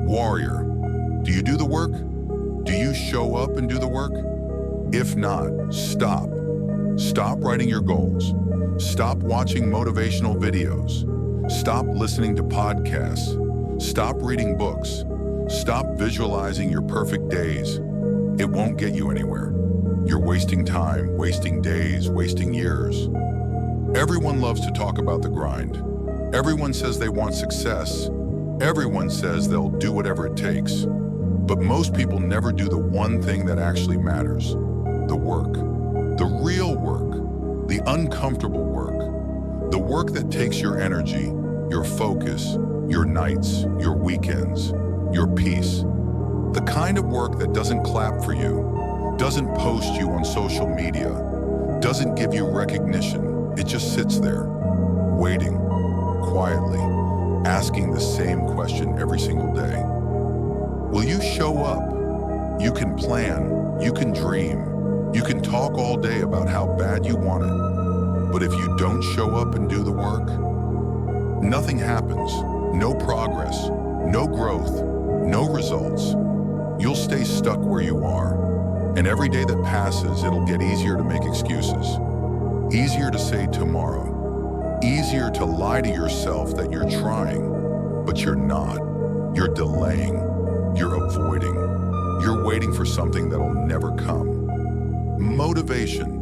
Warrior, do you do the work? Do you show up and do the work? If not, stop. Stop writing your goals. Stop watching motivational videos. Stop listening to podcasts. Stop reading books. Stop visualizing your perfect days. It won't get you anywhere. You're wasting time, wasting days, wasting years. Everyone loves to talk about the grind. Everyone says they want success. Everyone says they'll do whatever it takes. But most people never do the one thing that actually matters: the work. The real work. The uncomfortable work. The work that takes your energy, your focus, your nights, your weekends, your peace. The kind of work that doesn't clap for you, doesn't post you on social media, doesn't give you recognition. It just sits there, waiting, quietly, asking the same question every single day. Will you show up? You can plan, you can dream, you can talk all day about how bad you want it. But if you don't show up and do the work, nothing happens. No progress, no growth, no results. You'll stay stuck where you are. And every day that passes, it'll get easier to make excuses. Easier to say tomorrow. Easier to lie to yourself that you're trying, but you're not. You're delaying. You're avoiding. You're waiting for something that'll never come. Motivation.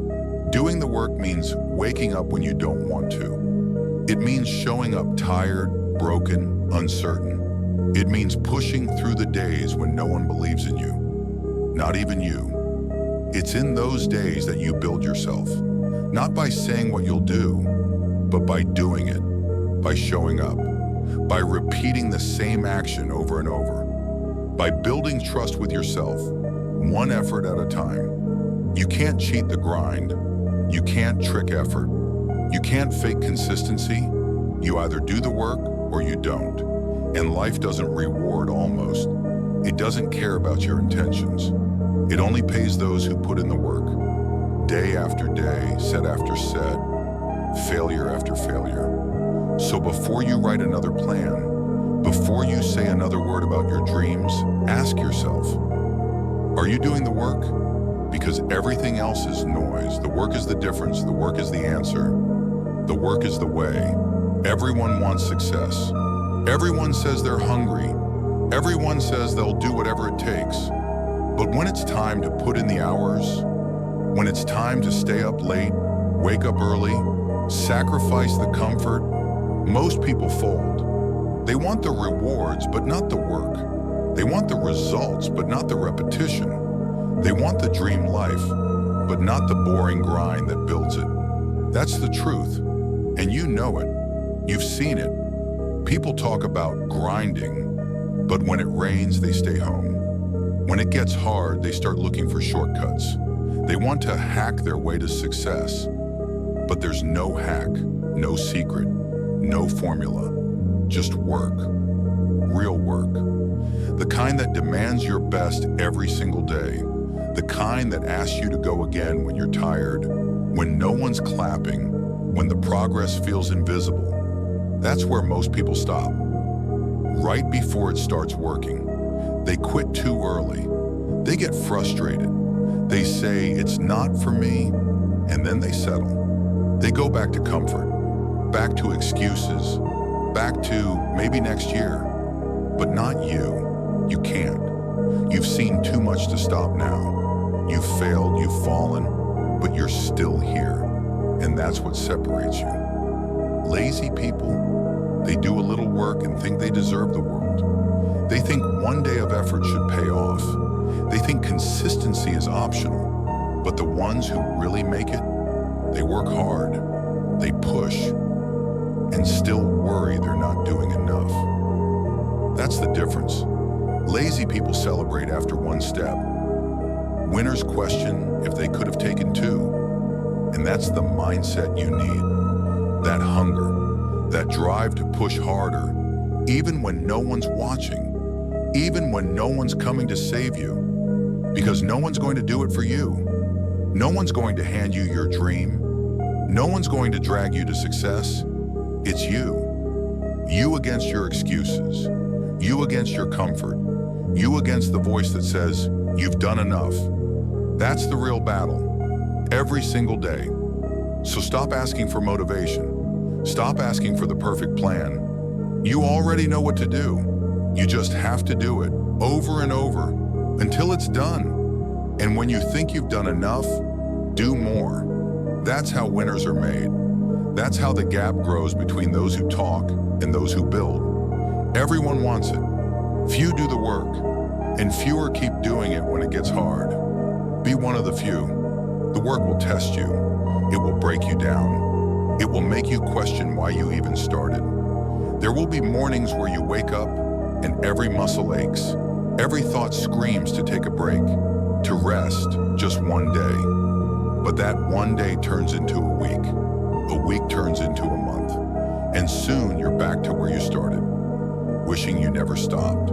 Doing the work means waking up when you don't want to. It means showing up tired, broken, uncertain. It means pushing through the days when no one believes in you. Not even you. It's in those days that you build yourself. Not by saying what you'll do, but by doing it. By showing up. By repeating the same action over and over. By building trust with yourself, one effort at a time. You can't cheat the grind. You can't trick effort. You can't fake consistency. You either do the work or you don't. And life doesn't reward almost. It doesn't care about your intentions. It only pays those who put in the work. Day after day, set after set, failure after failure. So before you write another plan, before you say another word about your dreams, ask yourself, are you doing the work? Because everything else is noise. The work is the difference. The work is the answer. The work is the way. Everyone wants success. Everyone says they're hungry. Everyone says they'll do whatever it takes. But when it's time to put in the hours, when it's time to stay up late, wake up early, sacrifice the comfort, most people fold. They want the rewards, but not the work. They want the results, but not the repetition. They want the dream life, but not the boring grind that builds it. That's the truth, and you know it. You've seen it. People talk about grinding, but when it rains, they stay home. When it gets hard, they start looking for shortcuts. They want to hack their way to success, but there's no hack, no secret, no formula. Just work. Real work. The kind that demands your best every single day. The kind that asks you to go again when you're tired, when no one's clapping, when the progress feels invisible. That's where most people stop. Right before it starts working. They quit too early. They get frustrated. They say, it's not for me, and then they settle. They go back to comfort, back to excuses, back to maybe next year, but not you. You can't. You've seen too much to stop now. You've failed, you've fallen, but you're still here. And that's what separates you. Lazy people, they do a little work and think they deserve the world. They think one day of effort should pay off. They think consistency is optional. But the ones who really make it, they work hard, they push, and still worry they're not doing enough. That's the difference. Lazy people celebrate after one step. Winners question if they could have taken two. And that's the mindset you need. That hunger, that drive to push harder, even when no one's watching, even when no one's coming to save you. Because no one's going to do it for you. No one's going to hand you your dream. No one's going to drag you to success. It's you. You against your excuses. You against your comfort. You against the voice that says, you've done enough. That's the real battle, every single day. So stop asking for motivation. Stop asking for the perfect plan. You already know what to do. You just have to do it over and over until it's done. And when you think you've done enough, do more. That's how winners are made. That's how the gap grows between those who talk and those who build. Everyone wants it. Few do the work, and fewer keep doing it when it gets hard. Be one of the few. The work will test you. It will break you down. It will make you question why you even started. There will be mornings where you wake up and every muscle aches. Every thought screams to take a break, to rest just one day. But that one day turns into a week turns into a month, and soon you're back to where you started, wishing you never stopped.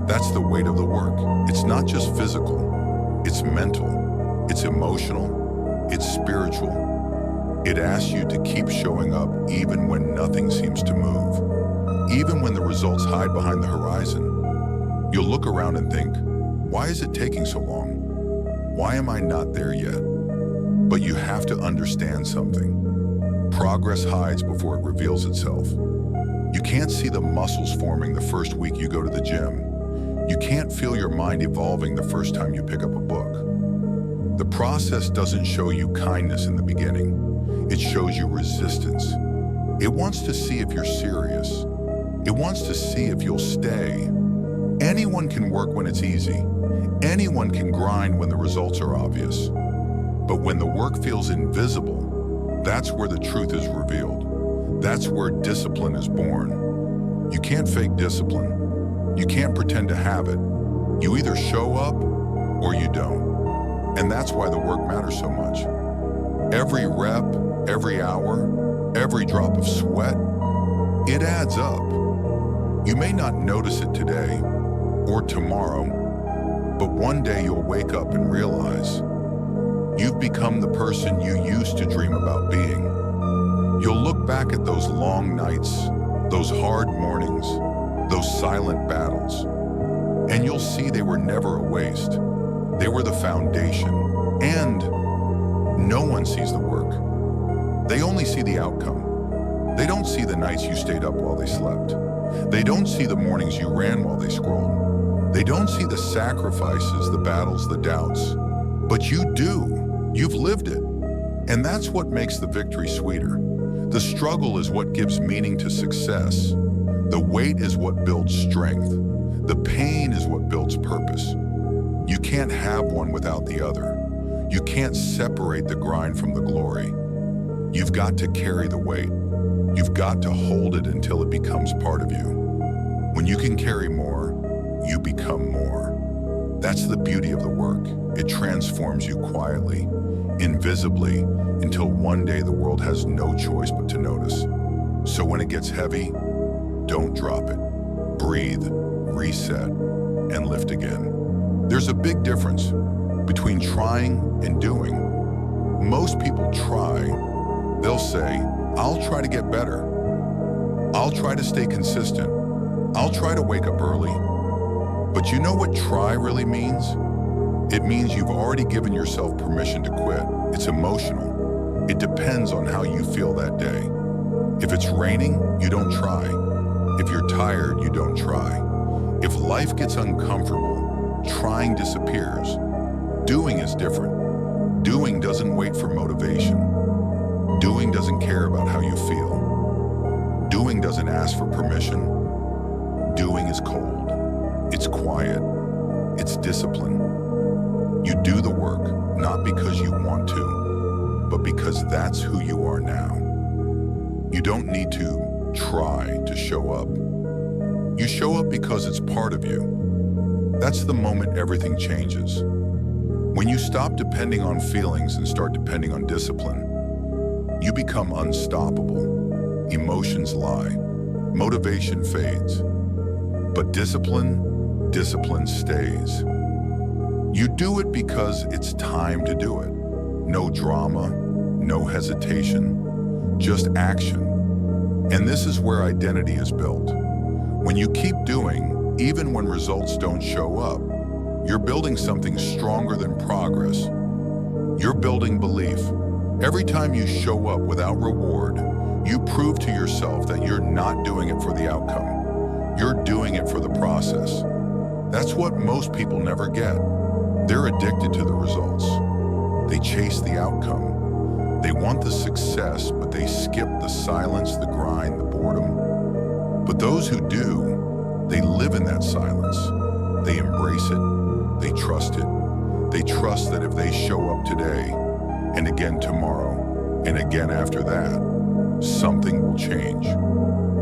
That's the weight of the work. It's not just physical, it's mental, it's emotional, it's spiritual. It asks you to keep showing up even when nothing seems to move, even when the results hide behind the horizon. You'll look around and think, why is it taking so long? Why am I not there yet? But you have to understand something. Progress hides before it reveals itself. You can't see the muscles forming the first week you go to the gym. You can't feel your mind evolving the first time you pick up a book. The process doesn't show you kindness in the beginning. It shows you resistance. It wants to see if you're serious. It wants to see if you'll stay. Anyone can work when it's easy. Anyone can grind when the results are obvious. But when the work feels invisible, that's where the truth is revealed. That's where discipline is born. You can't fake discipline. You can't pretend to have it. You either show up or you don't. And that's why the work matters so much. Every rep, every hour, every drop of sweat, it adds up. You may not notice it today or tomorrow, but one day you'll wake up and realize you've become the person you used to dream about being. You'll look back at those long nights, those hard mornings, those silent battles, and you'll see they were never a waste. They were the foundation, and no one sees the work. They only see the outcome. They don't see the nights you stayed up while they slept. They don't see the mornings you ran while they scrolled. They don't see the sacrifices, the battles, the doubts. But you do. You've lived it. And that's what makes the victory sweeter. The struggle is what gives meaning to success. The wait is what builds strength. The pain is what builds purpose. You can't have one without the other. You can't separate the grind from the glory. You've got to carry the weight. You've got to hold it until it becomes part of you. When you can carry more, you become more. That's the beauty of the work. It transforms you quietly, invisibly, until one day the world has no choice but to notice. So when it gets heavy, don't drop it. Breathe, reset, and lift again. There's a big difference between trying and doing. Most people try. They'll say, I'll try to get better. I'll try to stay consistent. I'll try to wake up early. But you know what try really means? It means you've already given yourself permission to quit. It's emotional. It depends on how you feel that day. If it's raining, you don't try. If you're tired, you don't try. If life gets uncomfortable, trying disappears. Doing is different. Doing doesn't wait for motivation. Doing doesn't care about how you feel. Doing doesn't ask for permission. Doing is cold. It's quiet. It's discipline. You do the work, not because you want to, but because that's who you are now. You don't need to try to show up. You show up because it's part of you. That's the moment everything changes. When you stop depending on feelings and start depending on discipline, you become unstoppable. Emotions lie. Motivation fades. But discipline stays. You do it because it's time to do it. No drama, no hesitation, just action. And this is where identity is built. When you keep doing, even when results don't show up, you're building something stronger than progress. You're building belief. Every time you show up without reward, you prove to yourself that you're not doing it for the outcome. You're doing it for the process. That's what most people never get. They're addicted to the results. They chase the outcome. They want the success, but they skip the silence, the grind, the boredom. But those who do, they live in that silence. They embrace it. They trust it. They trust that if they show up today, and again tomorrow, and again after that, something will change.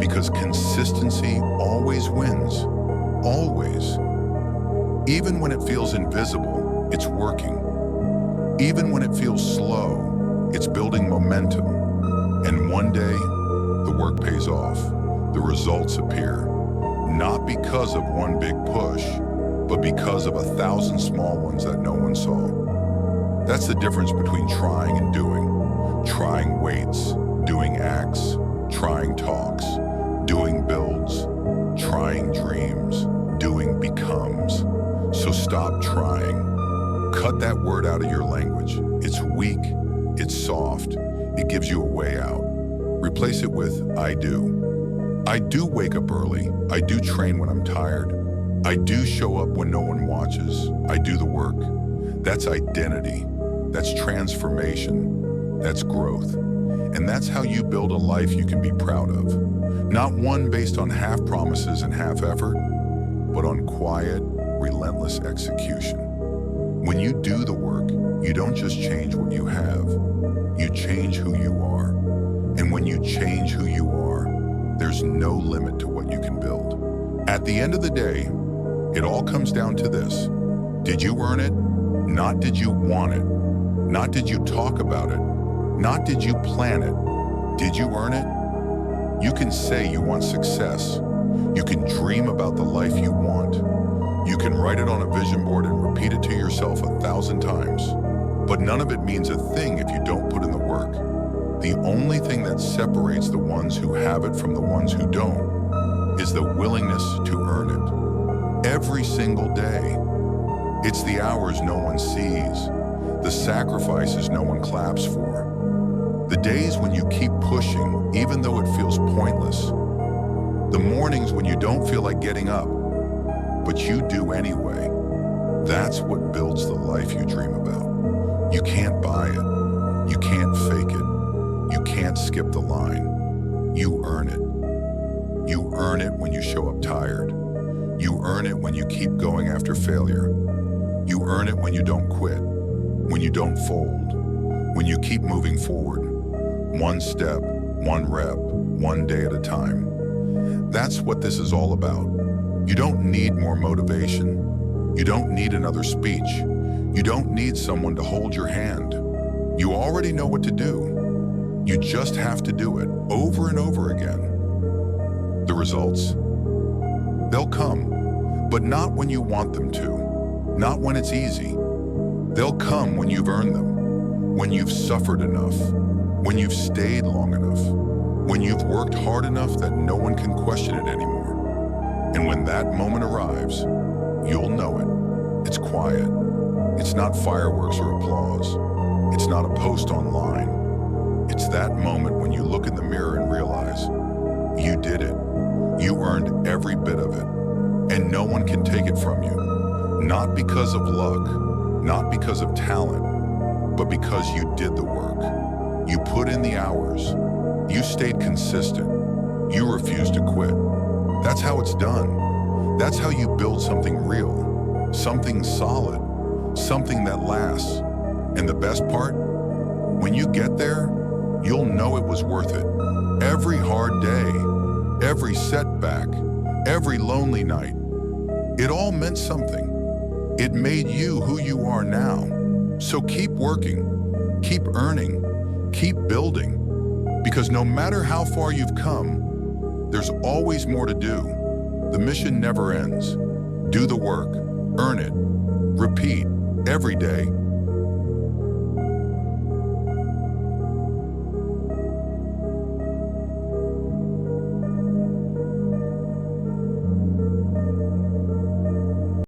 Because consistency always wins. Always. Even when it feels invisible, it's working. Even when it feels slow, it's building momentum. And one day, the work pays off. The results appear. Not because of one big push, but because of 1,000 small ones that no one saw. That's the difference between trying and doing. Trying waits, doing acts, trying talks, doing builds, trying dreams, doing becomes. So stop trying. Cut that word out of your language. It's weak, it's soft, it gives you a way out. Replace it with I do. I do wake up early. I do train when I'm tired. I do show up when no one watches. I do the work. That's identity. That's transformation. That's growth. And that's how you build a life you can be proud of. Not one based on half promises and half effort, but on quiet, relentless execution. When you do the work, you don't just change what you have, you change who you are. And when you change who you are, there's no limit to what you can build. At the end of the day, it all comes down to this. Did you earn it? Not did you want it. Not did you talk about it. Not did you plan it. Did you earn it? You can say you want success. You can dream about the life you want. You can write it on a vision board and repeat it to yourself 1,000 times. But none of it means a thing if you don't put in the work. The only thing that separates the ones who have it from the ones who don't is the willingness to earn it. Every single day. It's the hours no one sees, the sacrifices no one claps for, the days when you keep pushing even though it feels pointless, the mornings when you don't feel like getting up, but you do anyway. That's what builds the life you dream about. You can't buy it. You can't fake it. You can't skip the line. You earn it. You earn it when you show up tired. You earn it when you keep going after failure. You earn it when you don't quit, when you don't fold, when you keep moving forward. One step, one rep, one day at a time. That's what this is all about. You don't need more motivation. You don't need another speech. You don't need someone to hold your hand. You already know what to do. You just have to do it over and over again. The results? They'll come, but not when you want them to, not when it's easy. They'll come when you've earned them, when you've suffered enough, when you've stayed long enough, when you've worked hard enough that no one can question it anymore. And when that moment arrives, you'll know it. It's quiet. It's not fireworks or applause. It's not a post online. It's that moment when you look in the mirror and realize you did it. You earned every bit of it, and no one can take it from you. Not because of luck, not because of talent, but because you did the work. You put in the hours. You stayed consistent. You refused to quit. That's how it's done. That's how you build something real, something solid, something that lasts. And the best part? When you get there, you'll know it was worth it. Every hard day, every setback, every lonely night, it all meant something. It made you who you are now. So keep working, keep earning, keep building, because no matter how far you've come, there's always more to do. The mission never ends. Do the work, earn it, repeat every day,